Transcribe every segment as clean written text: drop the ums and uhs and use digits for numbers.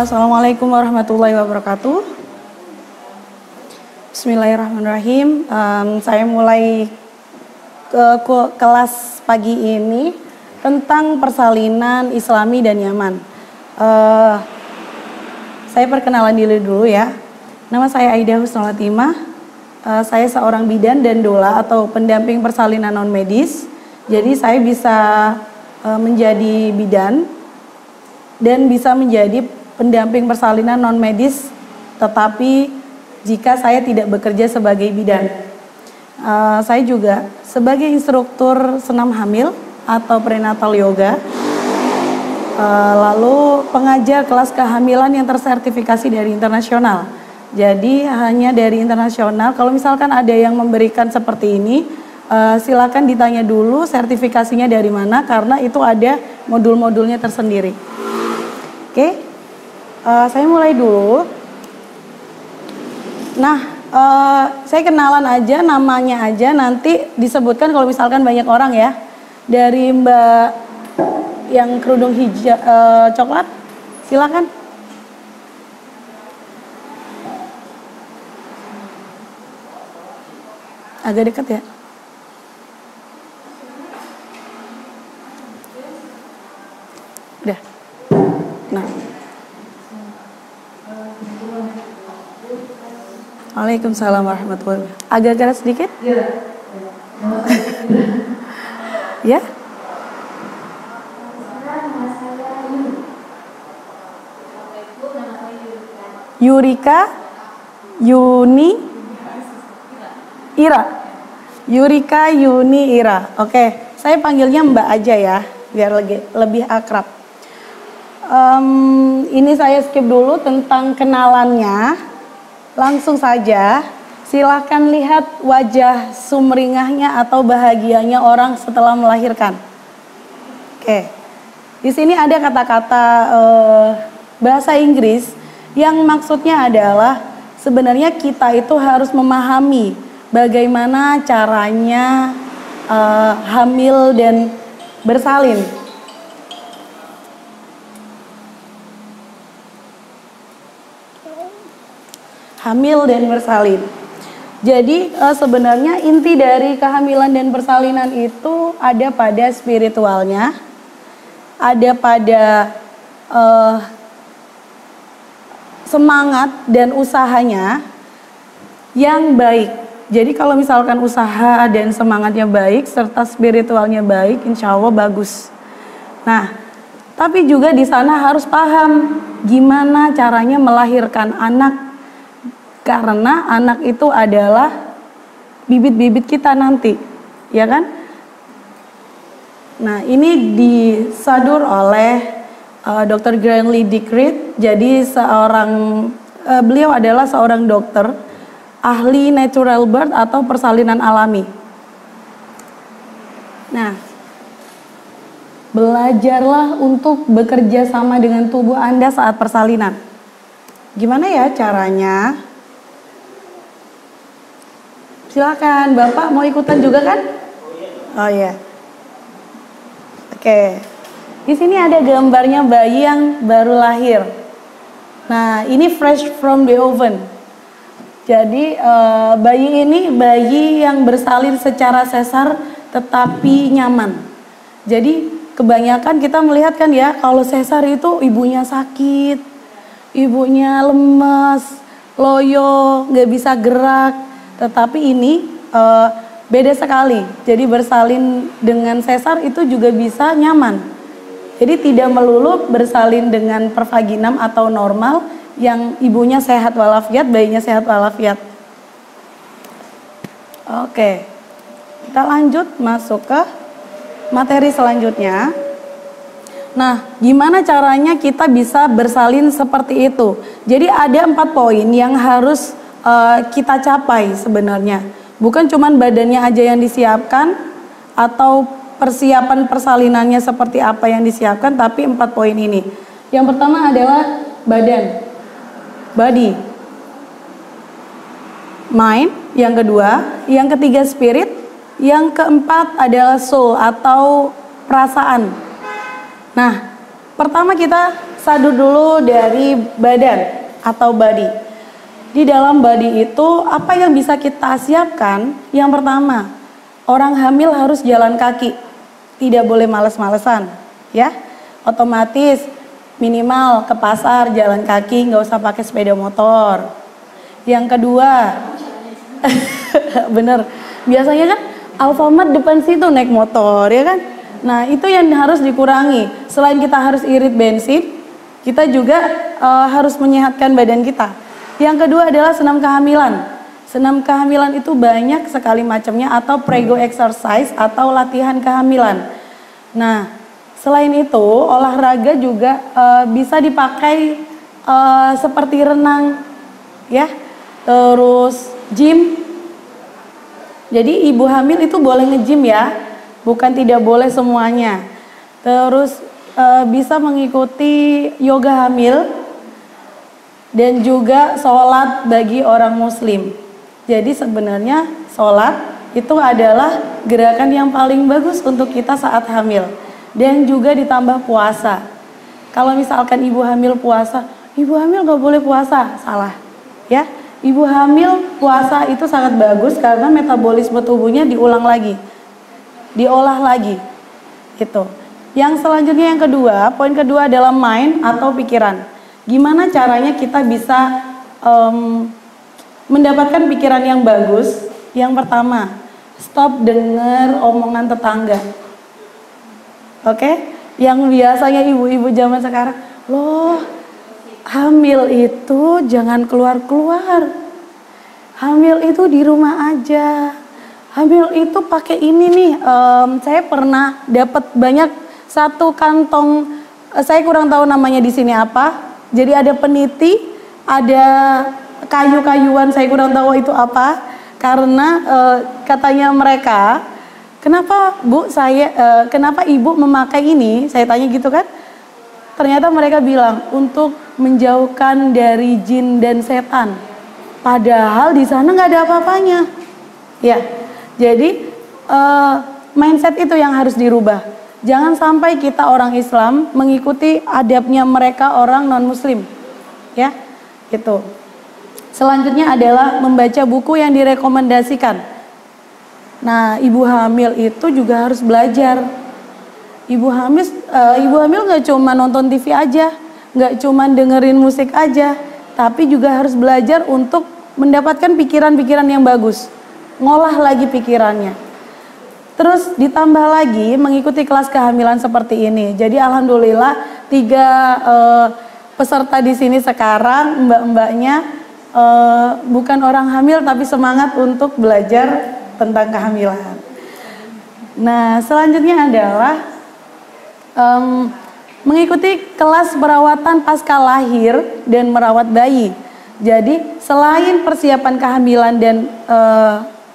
Assalamualaikum warahmatullahi wabarakatuh. Bismillahirrahmanirrahim. Saya mulai kelas pagi ini tentang persalinan Islami dan Yaman. Saya perkenalan diri dulu ya. Nama saya Aida Husnul Hatimah. Saya seorang bidan dan doula atau pendamping persalinan non medis. Jadi saya bisa menjadi bidan dan bisa menjadi pendamping persalinan non medis, tetapi jika saya tidak bekerja sebagai bidan. Saya juga sebagai instruktur senam hamil atau prenatal yoga, lalu pengajar kelas kehamilan yang tersertifikasi dari internasional. Jadi hanya dari internasional. Kalau misalkan ada yang memberikan seperti ini, silakan ditanya dulu sertifikasinya dari mana, karena itu ada modul-modulnya tersendiri. Oke, saya mulai dulu. Nah, saya kenalan aja, namanya aja, nanti disebutkan kalau misalkan banyak orang ya. Dari Mbak yang kerudung hijau coklat, silakan. Agak dekat ya. Udah. Nah. Waalaikumsalam warahmatullahi wabarakatuh. Agak keras sedikit? Iya. Ya? Yurika, Yuni, Ira. Yurika, Yuni, Ira. Oke, saya panggilnya Mbak aja ya, biar lebih akrab. Ini saya skip dulu tentang kenalannya. Langsung saja, silakan lihat wajah sumringahnya atau bahagianya orang setelah melahirkan. Oke, di sini ada kata-kata bahasa Inggris yang maksudnya adalah sebenarnya kita itu harus memahami bagaimana caranya hamil dan bersalin. Hamil dan bersalin. Jadi sebenarnya inti dari kehamilan dan persalinan itu ada pada spiritualnya, ada pada semangat dan usahanya yang baik. Jadi kalau misalkan usaha dan semangatnya baik serta spiritualnya baik, insya Allah bagus. Nah, tapi juga di sana harus paham gimana caranya melahirkan anak. Karena anak itu adalah bibit-bibit kita nanti, ya kan? Nah, ini disadur oleh Dr. Grantley Dickrit. Jadi beliau adalah seorang dokter ahli natural birth atau persalinan alami. Nah, belajarlah untuk bekerja sama dengan tubuh Anda saat persalinan. Gimana ya caranya? Silakan, Bapak mau ikutan juga kan? Oh iya. Oke. Di sini ada gambarnya bayi yang baru lahir. Nah, ini fresh from the oven. Jadi bayi ini bayi yang bersalin secara sesar tetapi nyaman. Jadi kebanyakan kita melihat kan ya, kalau sesar itu ibunya sakit, ibunya lemes, loyo, nggak bisa gerak. Tetapi ini beda sekali. Jadi bersalin dengan sesar itu juga bisa nyaman. Jadi tidak melulu bersalin dengan pervaginam atau normal yang ibunya sehat walafiat, bayinya sehat walafiat. Oke, kita lanjut masuk ke materi selanjutnya. Nah, gimana caranya kita bisa bersalin seperti itu? Jadi ada 4 poin yang harus kita capai sebenarnya. Bukan cuman badannya aja yang disiapkan atau persiapan persalinannya seperti apa yang disiapkan, tapi 4 poin ini. Yang pertama adalah badan, body, mind, yang kedua, yang ketiga spirit, yang keempat adalah soul atau perasaan. Nah, pertama kita sadu dulu dari badan atau body. Di dalam body itu apa yang bisa kita siapkan? Yang pertama, orang hamil harus jalan kaki, tidak boleh males-malesan, ya. Otomatis minimal ke pasar jalan kaki, nggak usah pakai sepeda motor. Yang kedua, bener, biasanya kan Alfamart depan situ naik motor, ya kan? Nah itu yang harus dikurangi. Selain kita harus irit bensin, kita juga harus menyehatkan badan kita. Yang kedua adalah senam kehamilan. Senam kehamilan itu banyak sekali macamnya, atau prego exercise atau latihan kehamilan. Nah, selain itu olahraga juga bisa dipakai seperti renang, ya. Terus gym. Jadi ibu hamil itu boleh nge-gym ya, bukan tidak boleh semuanya. Terus bisa mengikuti yoga hamil dan juga sholat bagi orang muslim. Jadi sebenarnya sholat itu adalah gerakan yang paling bagus untuk kita saat hamil. Dan juga ditambah puasa. Kalau misalkan ibu hamil puasa, ibu hamil gak boleh puasa, salah ya. Ibu hamil puasa itu sangat bagus karena metabolisme tubuhnya diulang lagi, diolah lagi gitu. Yang selanjutnya yang kedua, poin kedua adalah mind atau pikiran. Gimana caranya kita bisa mendapatkan pikiran yang bagus? Yang pertama, stop dengar omongan tetangga. Oke? Yang biasanya ibu-ibu zaman sekarang, loh hamil itu jangan keluar-keluar. Hamil itu di rumah aja. Hamil itu pakai ini nih. Saya pernah dapat banyak satu kantong. Saya kurang tahu namanya di sini apa. Jadi ada peniti, ada kayu-kayuan. Saya kurang tahu itu apa. Karena katanya mereka, kenapa Bu kenapa Ibu memakai ini? Saya tanya gitu kan. Ternyata mereka bilang untuk menjauhkan dari jin dan setan. Padahal di sana nggak ada apa-apanya. Ya, jadi mindset itu yang harus dirubah. Jangan sampai kita orang Islam mengikuti adabnya mereka orang non-Muslim. Ya, gitu. Selanjutnya adalah membaca buku yang direkomendasikan. Nah, ibu hamil itu juga harus belajar. Ibu hamil nggak cuma nonton TV aja, nggak cuma dengerin musik aja, tapi juga harus belajar untuk mendapatkan pikiran-pikiran yang bagus, ngolah lagi pikirannya. Terus ditambah lagi mengikuti kelas kehamilan seperti ini. Jadi alhamdulillah 3 peserta di sini sekarang mbak-mbaknya bukan orang hamil tapi semangat untuk belajar tentang kehamilan. Nah, selanjutnya adalah mengikuti kelas perawatan pasca lahir dan merawat bayi. Jadi selain persiapan kehamilan dan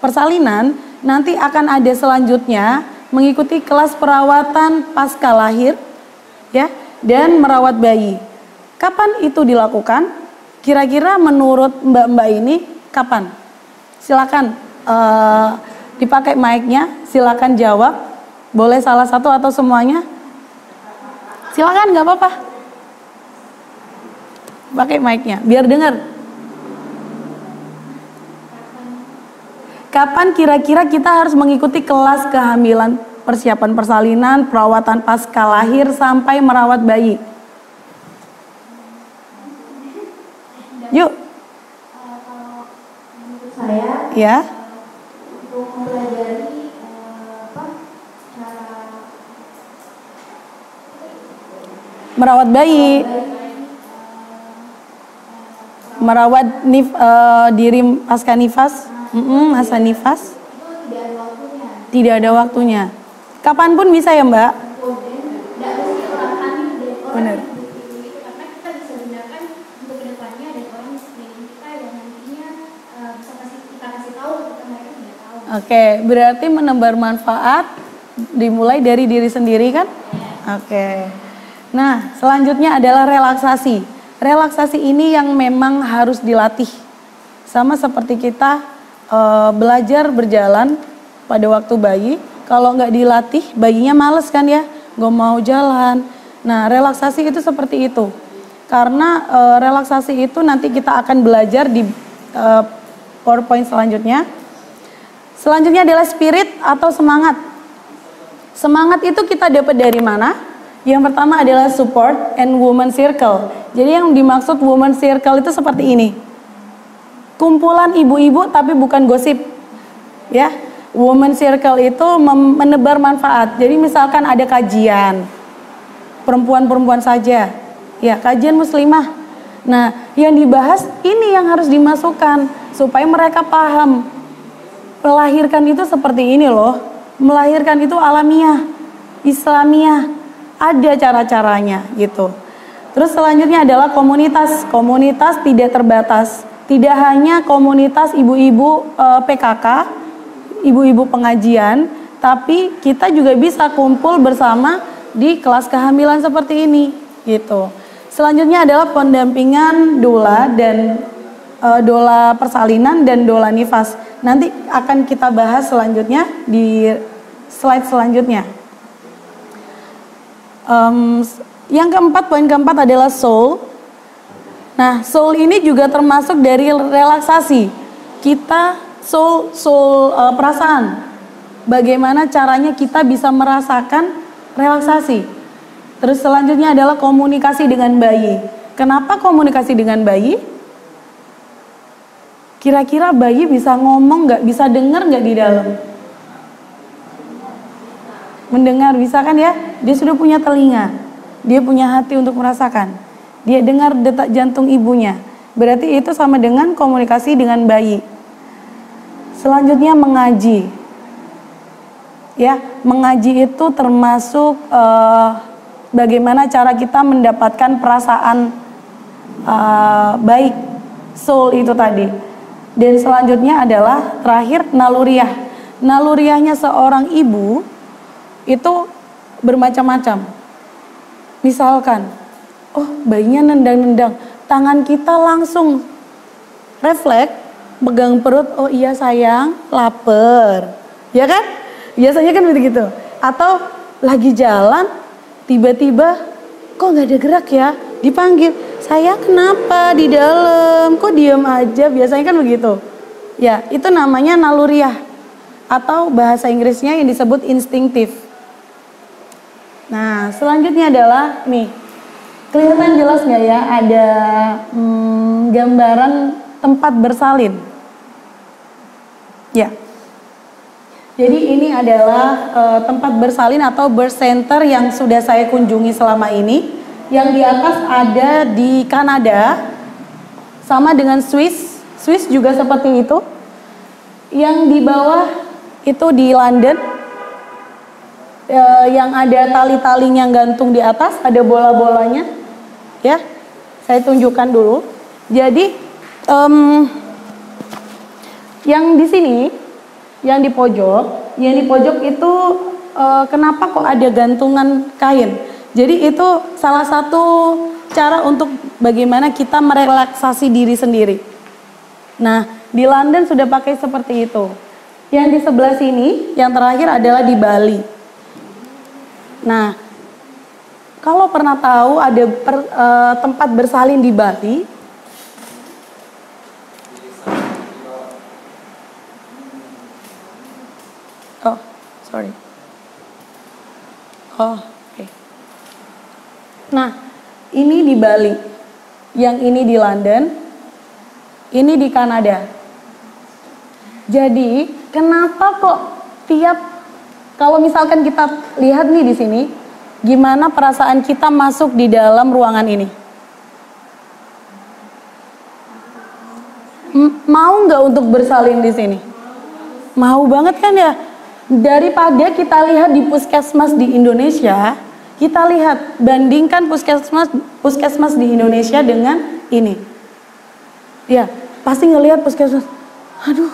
persalinan, nanti akan ada selanjutnya mengikuti kelas perawatan pasca lahir, ya, dan merawat bayi. Kapan itu dilakukan? Kira-kira menurut mbak-mbak ini kapan? Silakan dipakai mic-nya, silakan jawab. Boleh salah satu atau semuanya? Silakan, nggak apa-apa. Pakai mic-nya, biar dengar. Kapan kira-kira kita harus mengikuti kelas kehamilan, persiapan persalinan, perawatan pasca lahir sampai merawat bayi? Yuk. Kalau menurut saya, Ya. untuk mempelajari cara Merawat bayi, merawat diri pasca nifas, masa nifas, itu tidak ada waktunya. tidak ada waktunya. Kapanpun bisa ya Mbak? Tidak mesti orang hamil dan orang Benar. yang butuh itu, karena kita bisa gunakan untuk kedepannya dan orang di sekeliling kita yang nantinya bisa kita kasih tahu ketika mereka tidak tahu. Oke, berarti menebar manfaat dimulai dari diri sendiri kan? Oke. Nah, selanjutnya adalah relaksasi. Relaksasi ini yang memang harus dilatih. Sama seperti kita belajar berjalan pada waktu bayi. Kalau nggak dilatih, bayinya males kan ya, nggak mau jalan. Nah, relaksasi itu seperti itu. Karena relaksasi itu nanti kita akan belajar di PowerPoint selanjutnya. Selanjutnya adalah spirit atau semangat. Semangat itu kita dapat dari mana? Yang pertama adalah support and woman circle. Jadi yang dimaksud woman circle itu seperti ini. Kumpulan ibu-ibu tapi bukan gosip. Ya. Woman circle itu menebar manfaat. Jadi misalkan ada kajian perempuan-perempuan saja. Ya, kajian muslimah. Nah, yang dibahas ini yang harus dimasukkan supaya mereka paham. Melahirkan itu seperti ini loh. Melahirkan itu alamiah, Islamiah. Ada cara-caranya gitu. Terus selanjutnya adalah komunitas. Komunitas tidak terbatas. Tidak hanya komunitas ibu-ibu PKK, ibu-ibu pengajian, tapi kita juga bisa kumpul bersama di kelas kehamilan seperti ini gitu. Selanjutnya adalah pendampingan doula dan doula persalinan dan doula nifas. Nanti akan kita bahas selanjutnya di slide selanjutnya. Yang keempat, poin keempat adalah soul. Nah, soul ini juga termasuk dari relaksasi. Kita soul perasaan. Bagaimana caranya kita bisa merasakan relaksasi. Terus selanjutnya adalah komunikasi dengan bayi. Kenapa komunikasi dengan bayi? Kira-kira bayi bisa ngomong nggak? Bisa dengar nggak di dalam? Mendengar bisa kan ya? Dia sudah punya telinga. Dia punya hati untuk merasakan. Dia dengar detak jantung ibunya. Berarti itu sama dengan komunikasi dengan bayi. Selanjutnya mengaji. Ya, mengaji itu termasuk bagaimana cara kita mendapatkan perasaan baik, soul itu tadi. Dan selanjutnya adalah terakhir naluriah. Naluriahnya seorang ibu itu bermacam-macam. Misalkan, oh bayinya nendang-nendang, tangan kita langsung refleks, pegang perut, oh iya sayang, lapar. Ya kan? Biasanya kan begitu. Atau lagi jalan, tiba-tiba, kok gak ada gerak ya? Dipanggil, saya kenapa di dalam? Kok diam aja? Biasanya kan begitu. Ya, itu namanya naluriah. Atau bahasa Inggrisnya yang disebut instinktif. Nah, selanjutnya adalah nih, kelihatan jelas nggak ya ada gambaran tempat bersalin? Ya. Jadi ini adalah tempat bersalin atau birth center yang sudah saya kunjungi selama ini. Yang di atas ada di Kanada, sama dengan Swiss. Swiss juga seperti itu. Yang di bawah itu di London. Yang ada tali-talinya gantung di atas, ada bola-bolanya, ya. Saya tunjukkan dulu. Jadi yang di sini, yang di pojok itu kenapa kok ada gantungan kain? Jadi itu salah satu cara untuk bagaimana kita merelaksasi diri sendiri. Nah, di London sudah pakai seperti itu. Yang di sebelah sini, yang terakhir adalah di Bali. Nah, kalau pernah tahu ada tempat bersalin di Bali, oh, sorry. Oh, oke. Nah, ini di Bali, yang ini di London, ini di Kanada. Jadi, kenapa kok kalau misalkan kita lihat nih di sini, gimana perasaan kita masuk di dalam ruangan ini? Mau nggak untuk bersalin di sini? Mau banget kan ya? Daripada kita lihat di puskesmas di Indonesia, kita lihat bandingkan puskesmas di Indonesia dengan ini. Ya, pasti ngelihat puskesmas. Aduh,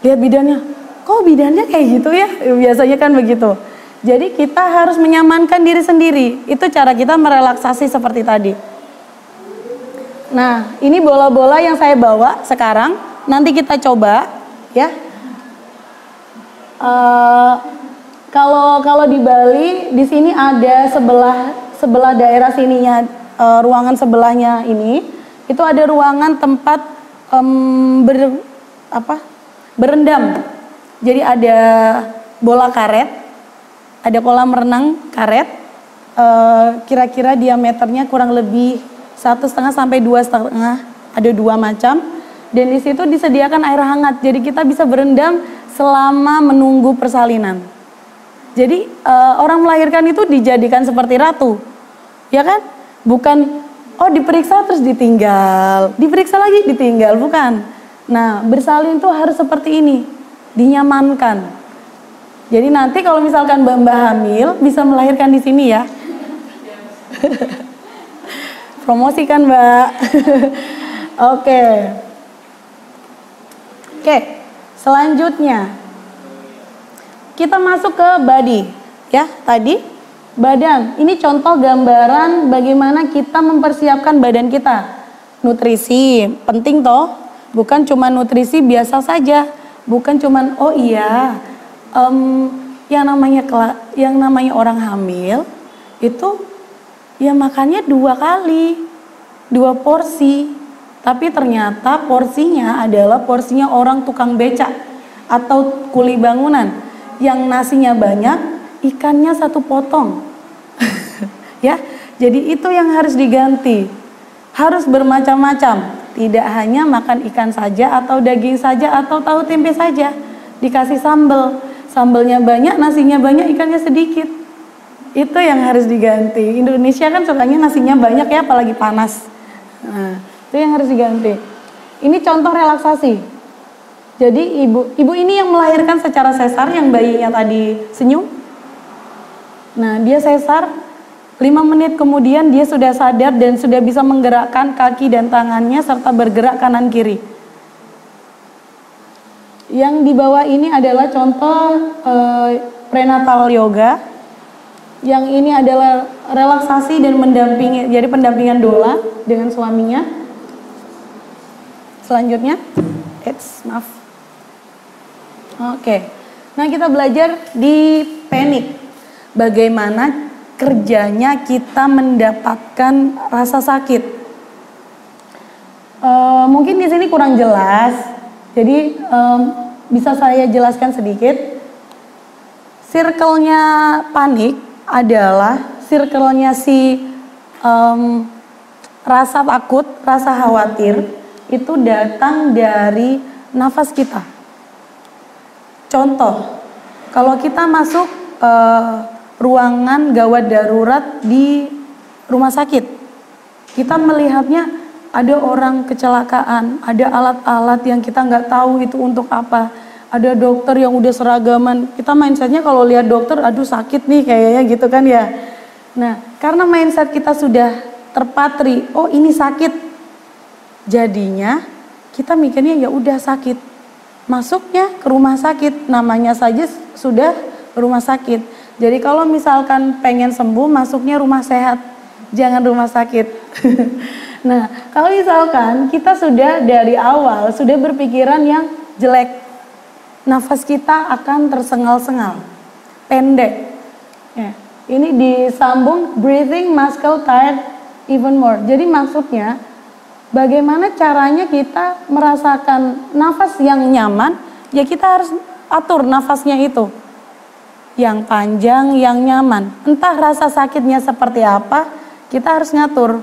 lihat bidannya. Kok bidannya kayak gitu ya? Biasanya kan begitu. Jadi kita harus menyamankan diri sendiri. Itu cara kita merelaksasi seperti tadi. Nah, ini bola-bola yang saya bawa sekarang. Nanti kita coba, ya. Kalau di Bali, di sini ada sebelah daerah sininya, ruangan sebelahnya ini, itu ada ruangan tempat berendam. Jadi ada bola karet, ada kolam renang karet, kira-kira diameternya kurang lebih 1,5 sampai 2,5, ada 2 macam. Dan di situ disediakan air hangat, jadi kita bisa berendam selama menunggu persalinan. Jadi orang melahirkan itu dijadikan seperti ratu, ya kan? Bukan diperiksa terus ditinggal, diperiksa lagi ditinggal, bukan. Nah, bersalin itu harus seperti ini, dinyamankan. Jadi nanti kalau misalkan Mbak hamil bisa melahirkan di sini ya. Promosikan Mbak. Oke, selanjutnya kita masuk ke body, ya tadi badan. Ini contoh gambaran bagaimana kita mempersiapkan badan kita. Nutrisi penting toh, bukan cuma nutrisi biasa saja, bukan cuma yang namanya orang hamil itu ya makannya 2 kali, 2 porsi. Tapi ternyata porsinya adalah porsinya orang tukang becak atau kuli bangunan. Yang nasinya banyak, ikannya 1 potong. Ya, jadi itu yang harus diganti. Harus bermacam-macam. Tidak hanya makan ikan saja atau daging saja atau tahu tempe saja. Dikasih sambal. Sambalnya banyak, nasinya banyak, ikannya sedikit. Itu yang harus diganti. Indonesia kan sukanya nasinya banyak ya, apalagi panas. Nah, itu yang harus diganti. Ini contoh relaksasi. Jadi ibu ini yang melahirkan secara sesar, yang bayinya tadi senyum. Nah, dia sesar, 5 menit kemudian dia sudah sadar dan sudah bisa menggerakkan kaki dan tangannya serta bergerak kanan kiri. Yang di bawah ini adalah contoh prenatal yoga. Yang ini adalah relaksasi dan mendampingi, jadi pendampingan doula dengan suaminya. Selanjutnya, maaf. Oke, nah kita belajar di panic. Bagaimana kerjanya kita mendapatkan rasa sakit. Mungkin di sini kurang jelas, jadi bisa saya jelaskan sedikit. Circle-nya panik adalah circle-nya si rasa takut, rasa khawatir itu datang dari nafas kita. Contoh, kalau kita masuk ruangan gawat darurat di rumah sakit, kita melihatnya ada orang kecelakaan, ada alat-alat yang kita nggak tahu itu untuk apa, ada dokter yang udah seragaman, kita mindsetnya kalau lihat dokter, aduh sakit nih kayaknya gitu kan ya. Nah, karena mindset kita sudah terpatri, oh ini sakit, jadinya kita mikirnya ya udah sakit. Masuknya ke rumah sakit, namanya saja sudah rumah sakit. Jadi kalau misalkan pengen sembuh, masuknya rumah sehat, jangan rumah sakit. Nah, kalau misalkan kita sudah dari awal sudah berpikiran yang jelek, nafas kita akan tersengal-sengal, pendek. Ya, ini disambung breathing muscle tired even more. Jadi maksudnya bagaimana caranya kita merasakan nafas yang nyaman, ya kita harus atur nafasnya itu. Yang panjang, yang nyaman. Entah rasa sakitnya seperti apa, kita harus ngatur.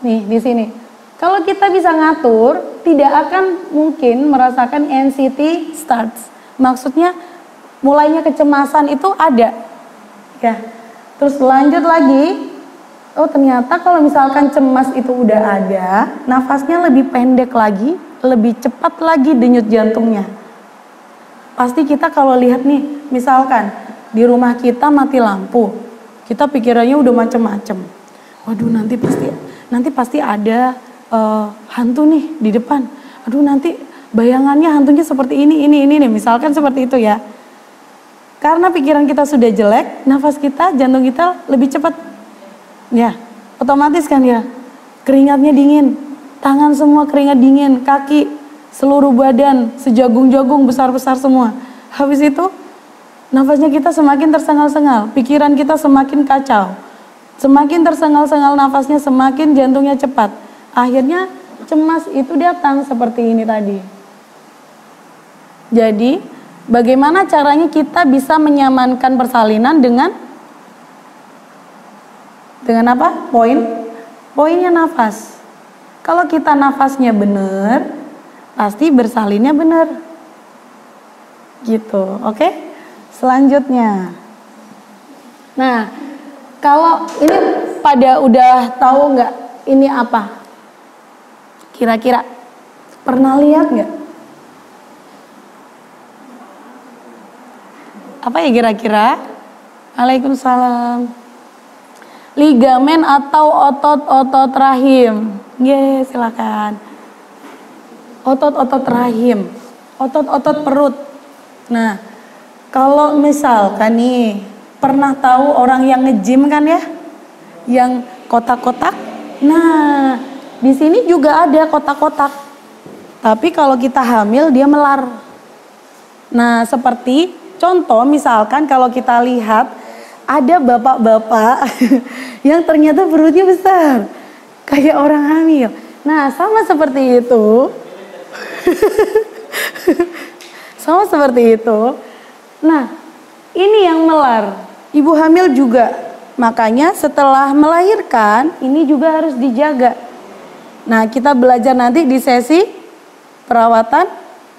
Nih, di sini. Kalau kita bisa ngatur, tidak akan mungkin merasakan anxiety starts. Maksudnya, mulainya kecemasan itu ada. Ya. Terus lanjut lagi. Oh ternyata kalau misalkan cemas itu udah ada, nafasnya lebih pendek lagi, lebih cepat lagi denyut jantungnya. Pasti kita kalau lihat nih, misalkan di rumah kita mati lampu, kita pikirannya udah macem-macem. Waduh nanti pasti ada hantu nih di depan. Aduh nanti bayangannya hantunya seperti ini nih, misalkan seperti itu ya. Karena pikiran kita sudah jelek, nafas kita, jantung kita lebih cepat. Ya, otomatis kan ya, keringatnya dingin, tangan semua keringat dingin, kaki, seluruh badan, sejagung-jagung besar-besar semua. Habis itu nafasnya kita semakin tersengal-sengal, pikiran kita semakin kacau. Semakin tersengal-sengal nafasnya, semakin jantungnya cepat. Akhirnya cemas itu datang seperti ini tadi. Jadi, bagaimana caranya kita bisa menyamankan persalinan dengan apa? Poinnya nafas. Kalau kita nafasnya benar, pasti bersalinnya benar. Gitu, oke? Selanjutnya. Nah, kalau ini pada udah tahu nggak ini apa? Kira-kira pernah lihat nggak? Apa ya kira-kira? Waalaikumsalam. Ligamen atau otot-otot rahim. Silakan. Otot-otot rahim, otot-otot perut. Nah, kalau misalkan nih pernah tahu orang yang nge-gym kan ya, yang kotak-kotak. Nah, di sini juga ada kotak-kotak. Tapi kalau kita hamil dia melar. Nah, seperti contoh misalkan kalau kita lihat ada bapak-bapak yang ternyata perutnya besar, kayak orang hamil. Nah, sama seperti itu. Sama seperti itu. Nah, ini yang melar. Ibu hamil juga. Makanya setelah melahirkan, ini juga harus dijaga. Nah, kita belajar nanti di sesi perawatan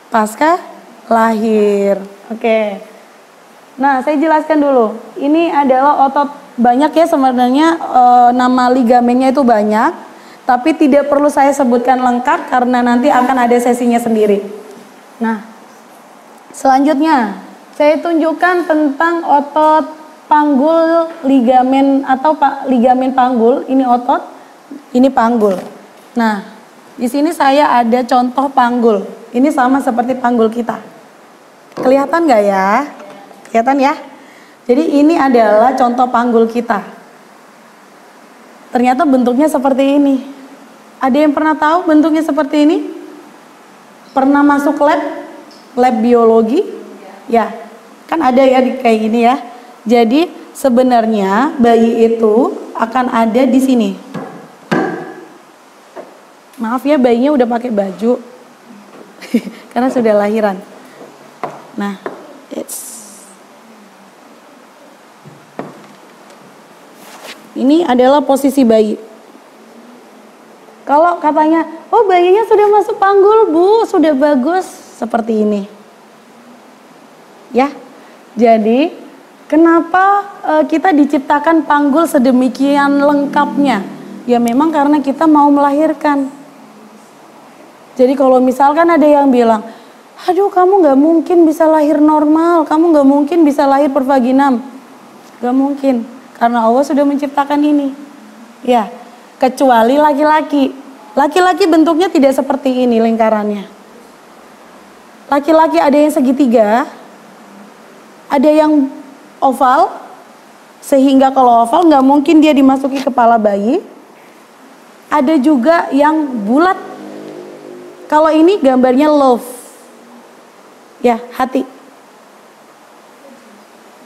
pasca lahir. Oke. Nah, saya jelaskan dulu. Ini adalah otot, banyak ya sebenarnya nama ligamennya itu banyak, tapi tidak perlu saya sebutkan lengkap karena nanti akan ada sesinya sendiri. Nah, selanjutnya saya tunjukkan tentang otot panggul ligamen atau ligamen panggul. Ini otot, ini panggul. Nah, di sini saya ada contoh panggul. Ini sama seperti panggul kita. Kelihatan nggak ya? Kelihatan ya? Jadi ini adalah contoh panggul kita. Ternyata bentuknya seperti ini. Ada yang pernah tahu bentuknya seperti ini? Pernah masuk lab biologi? Ya, kan ada ya kayak gini ya. Jadi sebenarnya bayi itu akan ada di sini. Maaf ya, bayinya udah pakai baju karena sudah lahiran. Nah, ini adalah posisi bayi. Kalau katanya, oh bayinya sudah masuk panggul bu, sudah bagus, seperti ini. Ya, jadi kenapa kita diciptakan panggul sedemikian lengkapnya? Ya memang karena kita mau melahirkan. Jadi kalau misalkan ada yang bilang, aduh kamu gak mungkin bisa lahir normal, kamu gak mungkin bisa lahir per vaginam. Gak mungkin. Karena Allah sudah menciptakan ini. Ya, kecuali laki-laki. Laki-laki bentuknya tidak seperti ini lingkarannya. Laki-laki ada yang segitiga, ada yang oval, sehingga kalau oval nggak mungkin dia dimasuki kepala bayi. Ada juga yang bulat. Kalau ini gambarnya love. Ya, hati.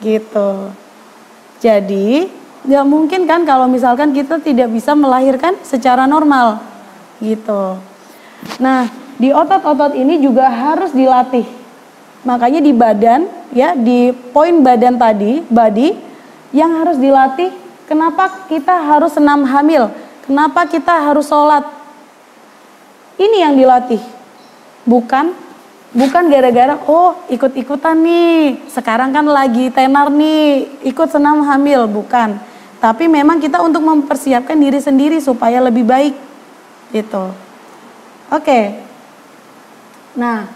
Gitu. Jadi nggak mungkin kan kalau misalkan kita tidak bisa melahirkan secara normal gitu. Nah, di otot-otot ini juga harus dilatih. Makanya di badan ya, di poin badan tadi, body yang harus dilatih. Kenapa kita harus senam hamil? Kenapa kita harus sholat? Ini yang dilatih. Bukan gara-gara oh ikut-ikutan nih, sekarang kan lagi tenar nih, ikut senam hamil, bukan. Tapi memang kita untuk mempersiapkan diri sendiri supaya lebih baik gitu. Oke. Nah,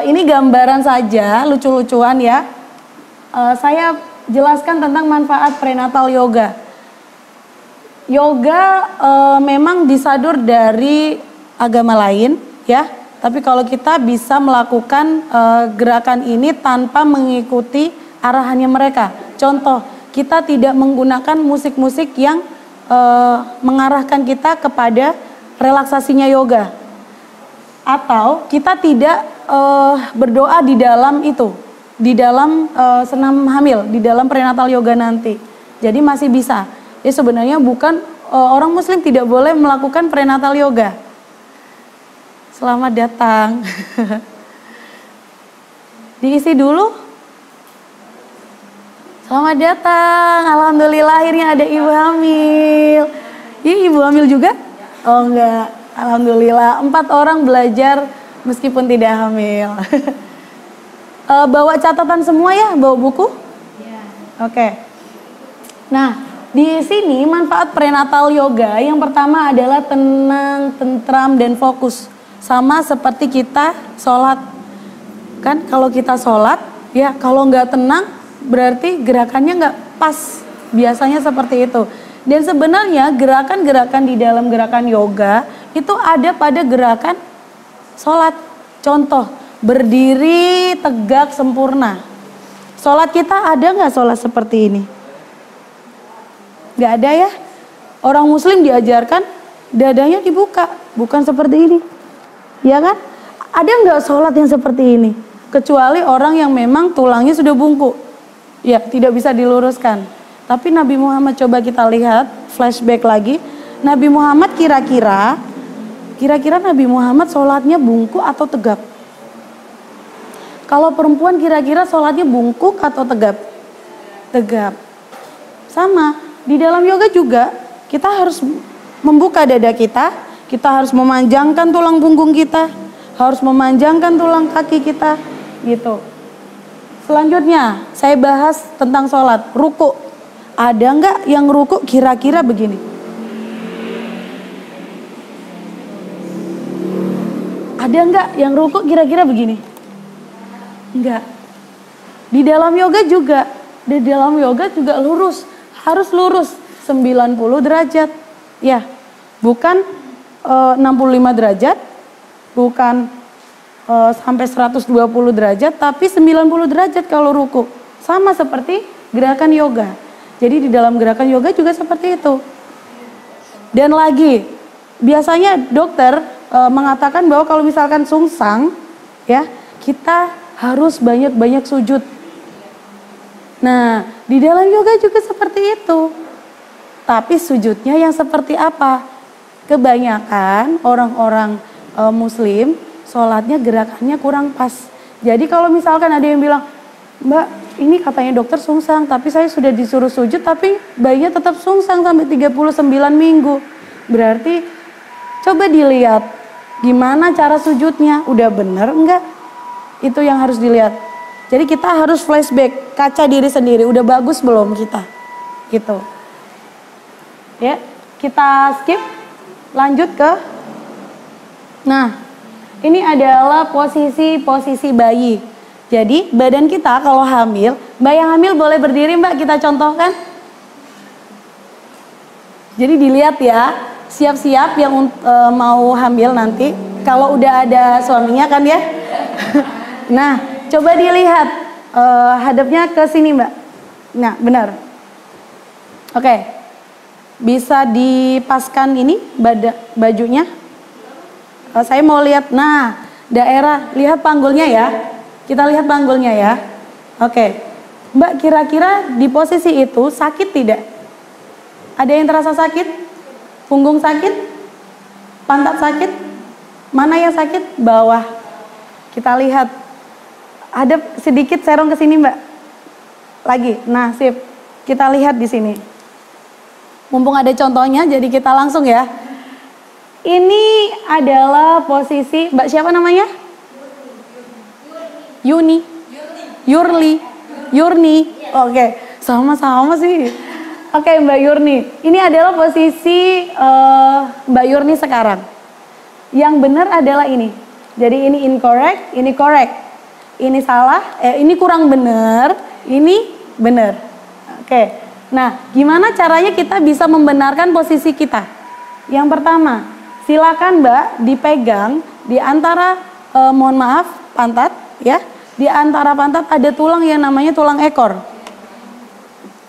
ini gambaran saja, lucu-lucuan ya. Saya jelaskan tentang manfaat prenatal yoga. Yoga memang disadur dari agama lain ya. Tapi kalau kita bisa melakukan gerakan ini tanpa mengikuti arahannya mereka. Contoh, kita tidak menggunakan musik-musik yang mengarahkan kita kepada relaksasinya yoga. Atau kita tidak berdoa di dalam itu. di dalam senam hamil, di dalam prenatal yoga nanti. Jadi masih bisa. Jadi sebenarnya bukan orang muslim tidak boleh melakukan prenatal yoga. Selamat datang. Diisi dulu. Selamat datang. Alhamdulillah akhirnya ada ibu hamil. Iya, ibu hamil juga? Oh enggak. Alhamdulillah 4 orang belajar meskipun tidak hamil. Bawa catatan semua ya, bawa buku? Ya. Oke. Nah, di sini manfaat prenatal yoga yang pertama adalah tenang, tentram, dan fokus. Sama seperti kita sholat. Kan kalau kita sholat, ya kalau nggak tenang berarti gerakannya nggak pas. Biasanya seperti itu. Dan sebenarnya gerakan-gerakan di dalam gerakan yoga itu ada pada gerakan sholat. Contoh, berdiri tegak sempurna. Sholat kita ada nggak sholat seperti ini? Nggak ada ya. Orang muslim diajarkan dadanya dibuka, bukan seperti ini. Ya kan? Ada nggak sholat yang seperti ini? Kecuali orang yang memang tulangnya sudah bungkuk. Ya, tidak bisa diluruskan. Tapi Nabi Muhammad, coba kita lihat flashback lagi. Nabi Muhammad kira-kira Nabi Muhammad sholatnya bungkuk atau tegap? Kalau perempuan kira-kira sholatnya bungkuk atau tegap? Tegap. Sama, di dalam yoga juga kita harus membuka dada kita harus memanjangkan tulang punggung kita, harus memanjangkan tulang kaki kita, gitu. Selanjutnya, saya bahas tentang sholat, ruku. Ada nggak yang ruku kira-kira begini? Ada nggak yang ruku kira-kira begini? Enggak. Di dalam yoga juga lurus, harus lurus 90 derajat. Ya, bukan 65 derajat, bukan sampai 120 derajat, tapi 90 derajat kalau ruku. Sama seperti gerakan yoga. Jadi di dalam gerakan yoga juga seperti itu. Dan lagi, biasanya dokter mengatakan bahwa kalau misalkan sungsang, ya, kita harus banyak-banyak sujud. Nah, di dalam yoga juga seperti itu. Tapi sujudnya yang seperti apa? Kebanyakan orang-orang muslim sholatnya gerakannya kurang pas. Jadi kalau misalkan ada yang bilang, Mbak, ini katanya dokter sungsang, tapi saya sudah disuruh sujud, tapi bayinya tetap sungsang sampai 39 minggu. Berarti coba dilihat gimana cara sujudnya, udah bener enggak? Itu yang harus dilihat. Jadi kita harus flashback, kaca diri sendiri, udah bagus belum kita? Gitu. Ya, kita skip, lanjut ke. Nah, ini adalah posisi bayi. Jadi badan kita kalau hamil, Mbak yang hamil boleh berdiri Mbak, kita contohkan. Jadi dilihat ya, siap-siap yang mau hamil nanti. Kalau udah ada suaminya kan ya. Nah, coba dilihat hadapnya ke sini Mbak. Nah, benar. Oke, bisa dipaskan ini bajunya. Saya mau lihat, nah daerah, lihat panggulnya ya. Kita lihat panggulnya ya. Oke, Mbak kira-kira di posisi itu sakit tidak? Ada yang terasa sakit? Punggung sakit? Pantat sakit? Mana yang sakit? Bawah. Kita lihat. Ada sedikit serong ke sini Mbak. Lagi. Nah, sip. Kita lihat di sini. Mumpung ada contohnya, jadi kita langsung ya. Ini adalah posisi Mbak siapa namanya? Yurni. Oke, sama-sama sih. Oke, Mbak Yurni. Ini adalah posisi Mbak Yurni sekarang. Yang benar adalah ini. Jadi ini incorrect, ini correct. Ini salah, ini kurang benar, ini benar. Oke. Nah, gimana caranya kita bisa membenarkan posisi kita? Yang pertama, silakan Mbak dipegang di antara mohon maaf pantat ya. Di antara pantat ada tulang yang namanya tulang ekor.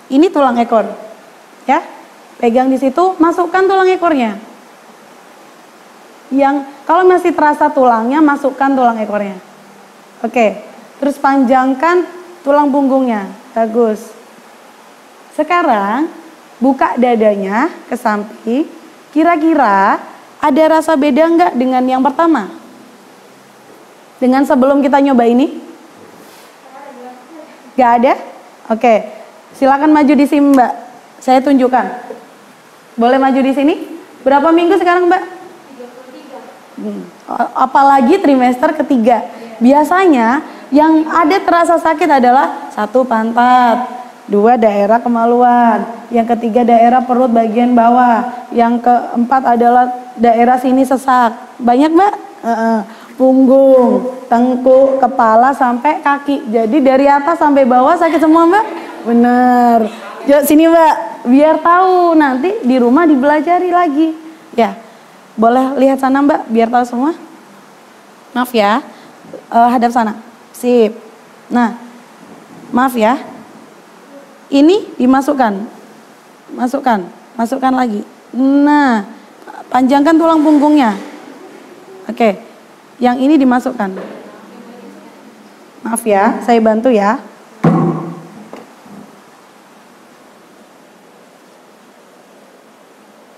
Ini tulang ekor. Ya. Pegang di situ, masukkan tulang ekornya. Yang kalau masih terasa tulangnya, masukkan tulang ekornya. Oke. Terus panjangkan tulang punggungnya. Bagus. Sekarang buka dadanya ke samping. Kira-kira ada rasa beda nggak dengan yang pertama? Dengan sebelum kita nyoba ini? Nggak ada? Oke. Silakan maju di sini, Mbak. Saya tunjukkan. Boleh maju di sini? Berapa minggu sekarang, Mbak? 33. Apalagi trimester ketiga. Biasanya yang ada terasa sakit adalah 1 pantat, 2 daerah kemaluan, yang ketiga daerah perut bagian bawah, yang keempat adalah daerah sini sesak. Banyak, Mbak? Punggung, tengkuk, kepala sampai kaki. Jadi dari atas sampai bawah sakit semua, Mbak? Bener. Yuk sini, Mbak, biar tahu nanti di rumah dibelajari lagi. Ya, boleh lihat sana, Mbak, biar tahu semua. Maaf ya, hadap sana. Sip. Nah, maaf ya. Ini dimasukkan. Masukkan lagi. Nah, panjangkan tulang punggungnya. Oke. Yang ini dimasukkan. Maaf ya, saya bantu ya.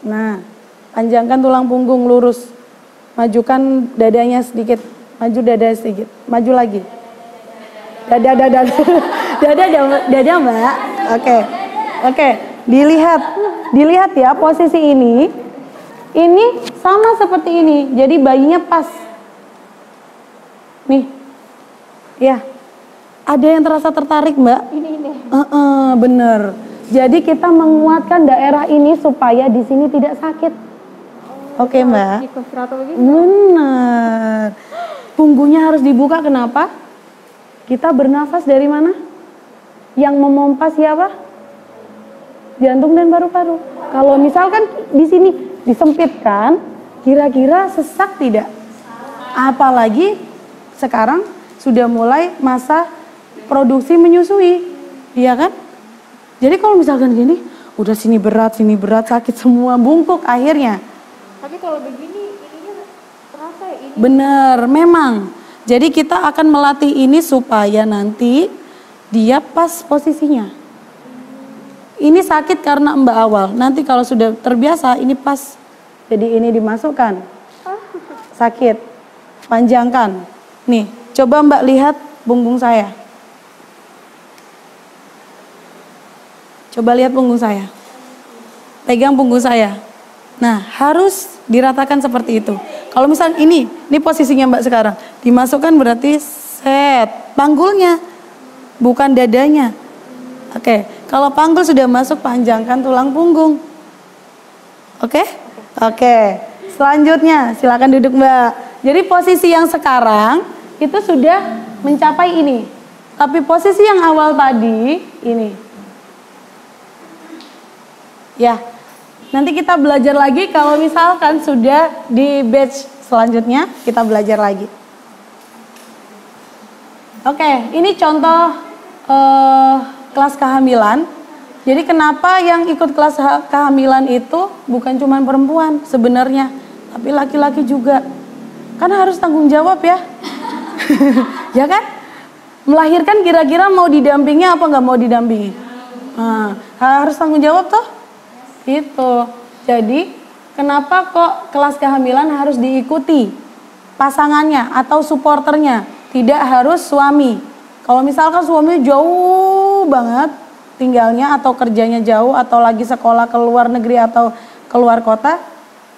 Nah, panjangkan tulang punggung lurus. Majukan dadanya sedikit. Maju dada sedikit. Maju lagi. Dada, Mbak. Oke. Dilihat ya posisi ini. Ini sama seperti ini. Jadi bayinya pas. Nih. Ya. Ada yang terasa tertarik, Mbak? Ini. Bener. Jadi kita menguatkan daerah ini supaya di sini tidak sakit. Oke, Mbak. Bener. Punggungnya harus dibuka. Kenapa? Kita bernafas dari mana? Yang memompa siapa? Jantung dan paru-paru. Kalau misalkan di sini disempitkan, kira-kira sesak tidak? Apalagi sekarang sudah mulai masa produksi menyusui, iya kan? Jadi kalau misalkan gini, udah sini berat, sakit semua, bungkuk akhirnya. Tapi kalau begini, ininya terasa ya ini. Bener, memang. Jadi kita akan melatih ini supaya nanti dia pas posisinya. Ini sakit karena Mbak awal. Nanti kalau sudah terbiasa ini pas. Jadi ini dimasukkan. Sakit. Panjangkan. Nih, coba Mbak lihat punggung saya. Coba lihat punggung saya. Pegang punggung saya. Nah, harus diratakan seperti itu. Kalau misalnya ini posisinya Mbak sekarang. Dimasukkan berarti set. Panggulnya, bukan dadanya. Oke, kalau panggul sudah masuk, panjangkan tulang punggung. Oke? Selanjutnya, silakan duduk, Mbak. Jadi posisi yang sekarang itu sudah mencapai ini. Tapi posisi yang awal tadi, ini. Ya, nanti kita belajar lagi kalau misalkan sudah di batch selanjutnya, kita belajar lagi. Oke, ini contoh kelas kehamilan. Jadi kenapa yang ikut kelas kehamilan itu bukan cuma perempuan sebenarnya, tapi laki-laki juga. Karena harus tanggung jawab ya. Ya kan? Melahirkan kira-kira mau didampingi apa nggak mau didampingi? Nah, harus tanggung jawab toh? Itu. Jadi kenapa kok kelas kehamilan harus diikuti pasangannya atau supporternya? Tidak harus suami. Kalau misalkan suami jauh banget tinggalnya atau kerjanya jauh atau lagi sekolah ke luar negeri atau keluar kota,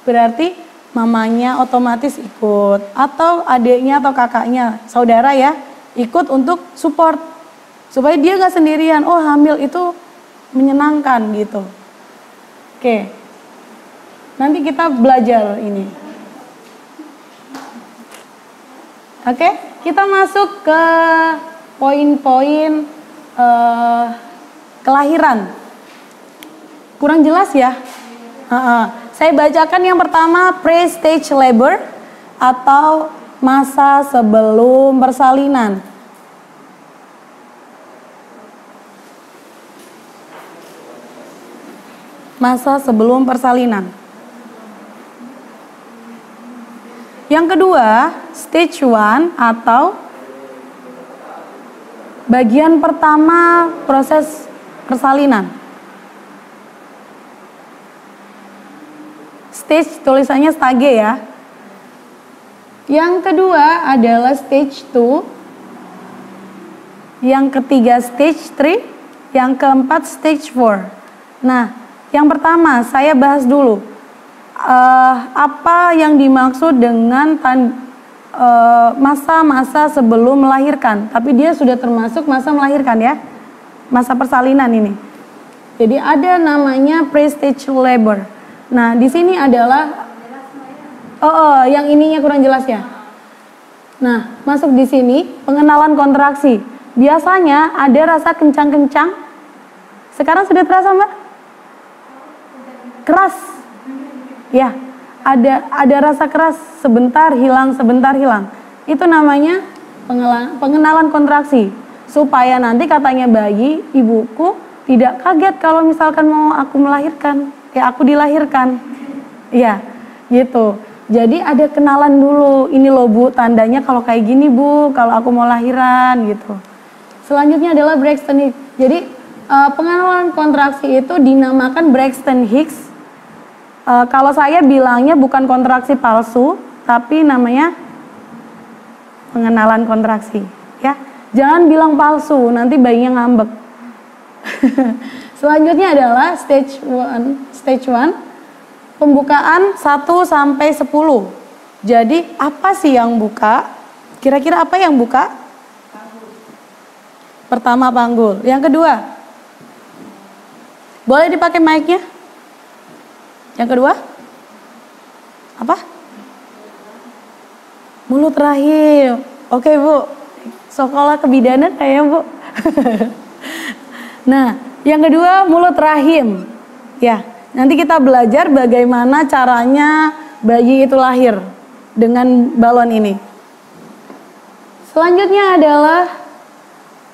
berarti mamanya otomatis ikut atau adiknya atau kakaknya, saudara ya, ikut untuk support supaya dia gak sendirian. Oh, hamil itu menyenangkan gitu. Oke, nanti kita belajar ini. Oke, kita masuk ke poin-poin kelahiran. Kurang jelas ya? Saya bacakan yang pertama, pre-stage labor atau masa sebelum persalinan. Masa sebelum persalinan. Yang kedua, stage 1 atau Bagian pertama proses persalinan. Stage tulisannya stage ya. Yang kedua adalah stage 2. Yang ketiga stage 3. Yang keempat stage 4. Nah, yang pertama saya bahas dulu. Apa yang dimaksud dengan masa-masa sebelum melahirkan, tapi dia sudah termasuk masa melahirkan ya, masa persalinan ini. Jadi ada namanya pre-stage labor. Nah di sini adalah, yang ininya kurang jelas ya. Nah masuk di sini pengenalan kontraksi. Biasanya ada rasa kencang-kencang. Sekarang sudah terasa mbak? Keras, ya. Ada rasa keras, sebentar hilang. Itu namanya pengenalan kontraksi. Supaya nanti katanya bayi, ibuku tidak kaget kalau misalkan mau aku melahirkan, aku dilahirkan. Ya, gitu. Jadi ada kenalan dulu, ini loh bu, tandanya kalau kayak gini bu, kalau aku mau lahiran gitu. Selanjutnya adalah Braxton Hicks. Jadi pengenalan kontraksi itu dinamakan Braxton Hicks. Kalau saya bilangnya bukan kontraksi palsu, tapi namanya pengenalan kontraksi. Ya, jangan bilang palsu, nanti bayinya ngambek. Selanjutnya adalah stage 1, pembukaan 1 sampai 10. Jadi apa sih yang buka? Kira-kira apa yang buka? Pertama panggul. Yang kedua, boleh dipakai mic-nya? Yang kedua, apa? Mulut rahim. Oke bu, sekolah kebidanan kayaknya bu. Nah, yang kedua mulut rahim. Ya, nanti kita belajar bagaimana caranya bayi itu lahir dengan balon ini. Selanjutnya adalah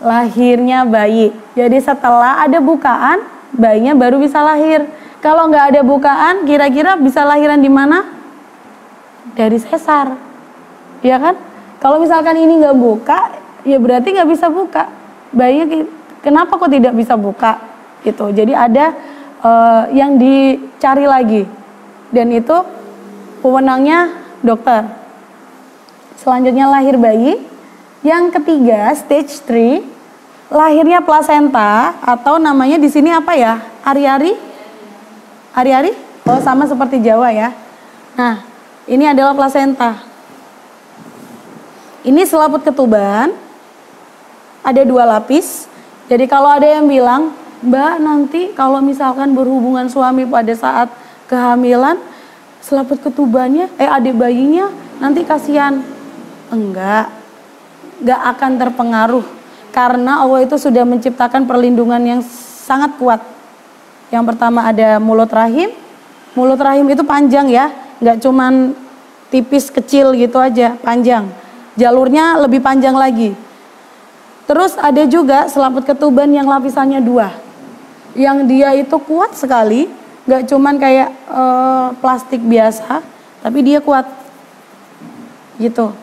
lahirnya bayi. Jadi setelah ada bukaan, bayinya baru bisa lahir. Kalau nggak ada bukaan, kira-kira bisa lahiran di mana? Dari sesar, ya kan? Kalau misalkan ini nggak buka, ya berarti nggak bisa buka. Bayinya kenapa kok tidak bisa buka? Gitu. Jadi ada yang dicari lagi, dan itu wewenangnya dokter. Selanjutnya lahir bayi. Yang ketiga stage 3, lahirnya plasenta atau namanya di sini apa ya? Ari-ari? Ari-ari? Oh, sama seperti Jawa ya. Nah, ini adalah plasenta. Ini selaput ketuban. Ada 2 lapis. Jadi kalau ada yang bilang, Mbak nanti kalau misalkan berhubungan suami pada saat kehamilan, selaput ketubannya, adik bayinya nanti kasihan. Enggak akan terpengaruh. Karena Allah itu sudah menciptakan perlindungan yang sangat kuat. Yang pertama ada mulut rahim. Mulut rahim itu panjang ya, nggak cuman tipis kecil gitu aja, panjang. Jalurnya lebih panjang lagi. Terus ada juga selaput ketuban yang lapisannya 2. Yang dia itu kuat sekali, nggak cuman kayak plastik biasa, tapi dia kuat. Gitu.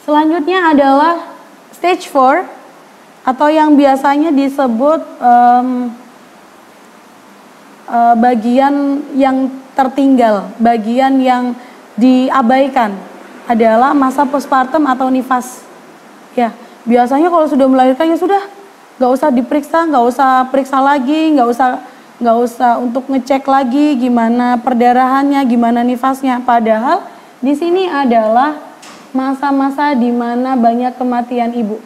Selanjutnya adalah stage 4 atau yang biasanya disebut bagian yang tertinggal, bagian yang diabaikan adalah masa postpartum atau nifas. Ya, biasanya kalau sudah melahirkan ya sudah, nggak usah diperiksa, nggak usah periksa lagi, nggak usah untuk ngecek lagi gimana perdarahannya, gimana nifasnya. Padahal di sini adalah masa-masa di mana banyak kematian ibu.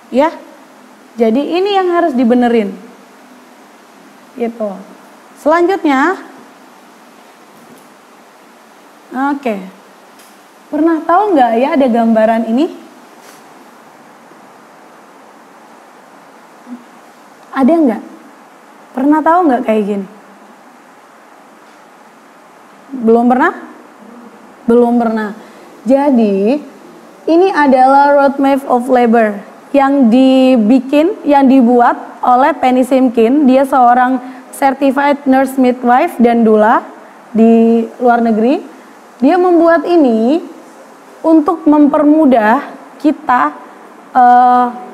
Ya, jadi ini yang harus dibenerin. Gitu. Selanjutnya, oke. Pernah tahu nggak ya ada gambaran ini? Ada nggak? Pernah tahu nggak kayak gini? Belum pernah? Belum pernah. Jadi, ini adalah roadmap of labor yang dibuat oleh Penny Simkin. Dia seorang certified nurse midwife dan doula di luar negeri. Dia membuat ini untuk mempermudah kita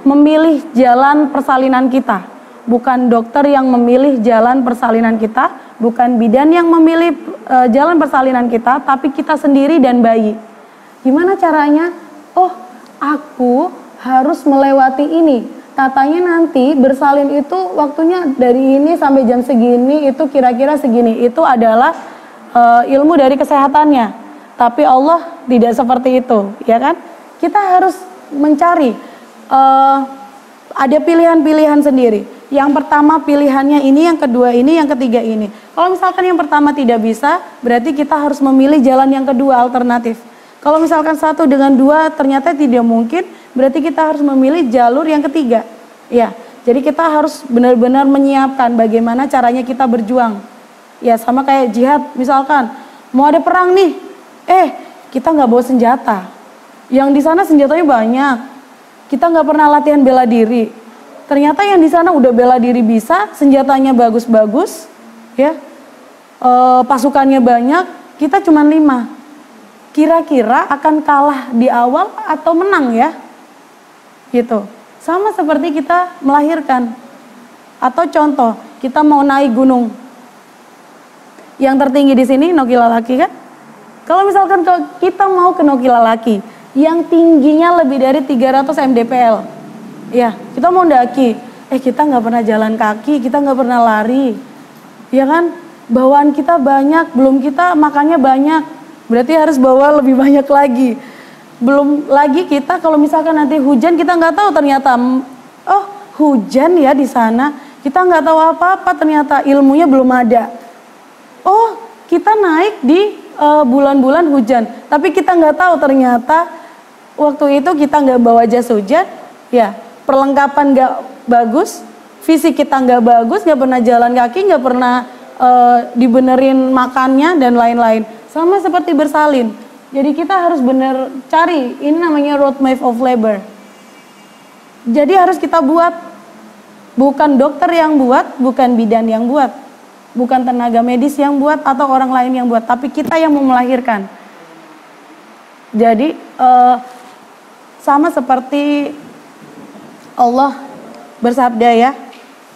memilih jalan persalinan kita. Bukan dokter yang memilih jalan persalinan kita, bukan bidan yang memilih jalan persalinan kita, tapi kita sendiri dan bayi. Gimana caranya? Oh, aku harus melewati ini. Katanya nanti bersalin itu waktunya dari ini sampai jam segini, itu kira-kira segini. Itu adalah ilmu dari kesehatannya. Tapi Allah tidak seperti itu, ya kan? Kita harus mencari ada pilihan-pilihan sendiri. Yang pertama pilihannya ini, yang kedua ini, yang ketiga ini. Kalau misalkan yang pertama tidak bisa, berarti kita harus memilih jalan yang kedua, alternatif. Kalau misalkan 1 dengan 2 ternyata tidak mungkin, berarti kita harus memilih jalur yang ketiga. Ya, jadi kita harus benar-benar menyiapkan bagaimana caranya kita berjuang. Ya, sama kayak jihad, misalkan mau ada perang nih, kita nggak bawa senjata. Yang di sana senjatanya banyak. Kita nggak pernah latihan bela diri. Ternyata yang di sana udah bela diri bisa, senjatanya bagus-bagus, ya, pasukannya banyak. Kita cuma 5. Kira-kira akan kalah di awal atau menang ya? Gitu. Sama seperti kita melahirkan. Atau contoh, kita mau naik gunung. Yang tertinggi di sini Nokilalaki kan? Kalau misalkan kita mau ke Nokilalaki, yang tingginya lebih dari 300 mdpl. Ya, kita mau mendaki. Kita nggak pernah jalan kaki, kita nggak pernah lari. Ya kan? Bawaan kita banyak, belum kita makannya banyak. Berarti harus bawa lebih banyak lagi. Belum lagi kita kalau misalkan nanti hujan, kita nggak tahu ternyata, oh hujan ya di sana. Kita nggak tahu apa-apa, ternyata ilmunya belum ada. Oh, kita naik di bulan-bulan hujan. Tapi kita nggak tahu ternyata waktu itu kita nggak bawa jas hujan, ya perlengkapan nggak bagus, fisik kita nggak bagus, nggak pernah jalan kaki, nggak pernah dibenerin makannya dan lain-lain. Sama seperti bersalin. Jadi kita harus bener cari, ini namanya roadmap of labor. Jadi harus kita buat, bukan dokter yang buat, bukan bidan yang buat, bukan tenaga medis yang buat atau orang lain yang buat, tapi kita yang mau melahirkan. Jadi sama seperti Allah bersabda ya,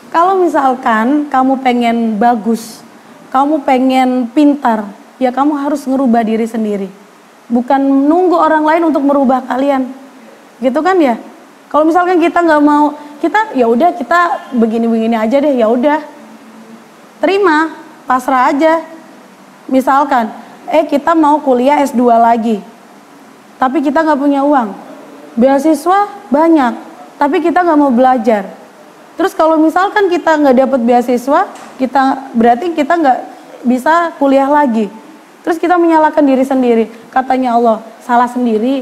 kalau misalkan kamu pengen bagus, kamu pengen pintar, ya kamu harus ngerubah diri sendiri. Bukan nunggu orang lain untuk merubah kalian. Gitu kan ya? Kalau misalkan kita nggak mau, kita ya udah kita begini-begini aja deh, ya udah. Terima, pasrah aja. Misalkan, kita mau kuliah S2 lagi. Tapi kita nggak punya uang. Beasiswa banyak, tapi kita nggak mau belajar. Terus kalau misalkan kita nggak dapat beasiswa, berarti kita nggak bisa kuliah lagi. Terus kita menyalahkan diri sendiri. Katanya Allah, salah sendiri.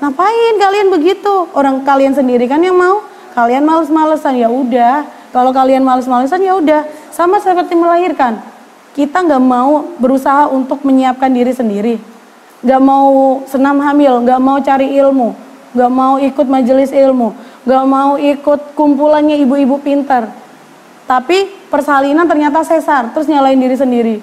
Ngapain kalian begitu? Orang kalian sendiri kan yang mau. Kalian males-malesan, ya udah. Kalau kalian males-malesan, ya udah. Sama seperti melahirkan. Kita nggak mau berusaha untuk menyiapkan diri sendiri. Nggak mau senam hamil, nggak mau cari ilmu, nggak mau ikut majelis ilmu, nggak mau ikut kumpulannya ibu-ibu pintar. Tapi persalinan ternyata sesar, terus nyalain diri sendiri.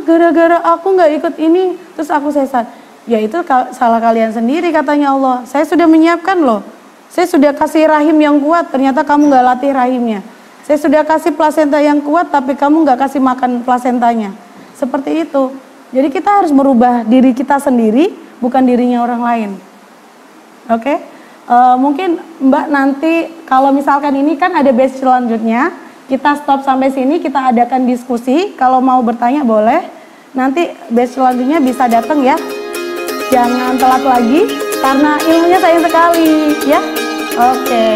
Gara-gara aku nggak ikut ini, terus aku sesar. Ya itu salah kalian sendiri katanya Allah. Saya sudah menyiapkan loh. Saya sudah kasih rahim yang kuat, ternyata kamu nggak latih rahimnya. Saya sudah kasih plasenta yang kuat, tapi kamu nggak kasih makan plasentanya. Seperti itu. Jadi kita harus merubah diri kita sendiri, bukan dirinya orang lain. Oke? Mungkin Mbak nanti kalau misalkan ini kan ada batch selanjutnya, kita stop sampai sini, kita adakan diskusi. Kalau mau bertanya boleh. Nanti batch selanjutnya bisa datang ya. Jangan telat lagi, karena ilmunya sayang sekali ya. Oke.